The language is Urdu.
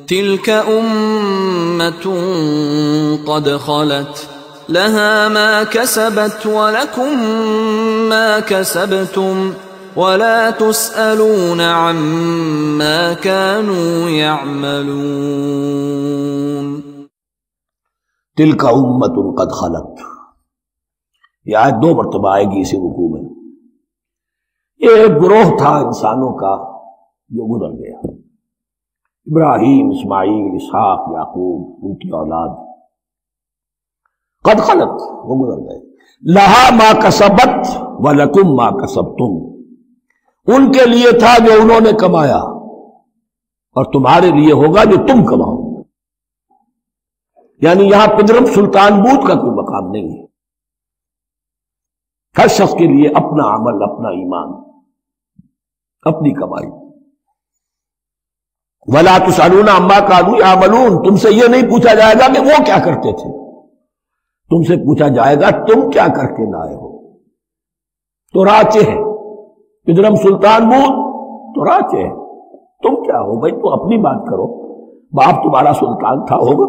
تلك أمة قد خلت لها ما كسبت ولكم ما كسبتم ولا تسألون عما كانوا يعملون. تلك أمة قد خلت، یہ آیت 2 مرتبہ آئے گی اسی رکوع میں. یہ ایک گروہ تھا انسانوں کا جو گزر گیا، ابراہیم، اسماعیل، اسحاق، یعقوب، ان کی اولاد. قد خلت، وہ گزر گئے. لہا ما کسبت ولکم ما کسبتم، ان کے لیے تھا جو انہوں نے کمایا اور تمہارے لیے ہوگا جو تم کماؤ. یعنی یہاں پدرم سلطان بود کا کوئی مقام نہیں ہے. ہر شخص کے لیے اپنا عمل، اپنا ایمان، اپنی کمائی. وَلَا تُسْأَلُونَ عَمَّا كَانُوا يَعْمَلُونَ، تم سے یہ نہیں پوچھا جائے گا کہ وہ کیا کرتے تھے، تم سے پوچھا جائے گا تم کیا کر کے لائے ہو. تو راچے ہے پدرم سلطان بود، تو راچے ہے. تم کیا ہو بھائی، تو اپنی بات کرو. باپ تمہارا سلطان تھا، ہوگا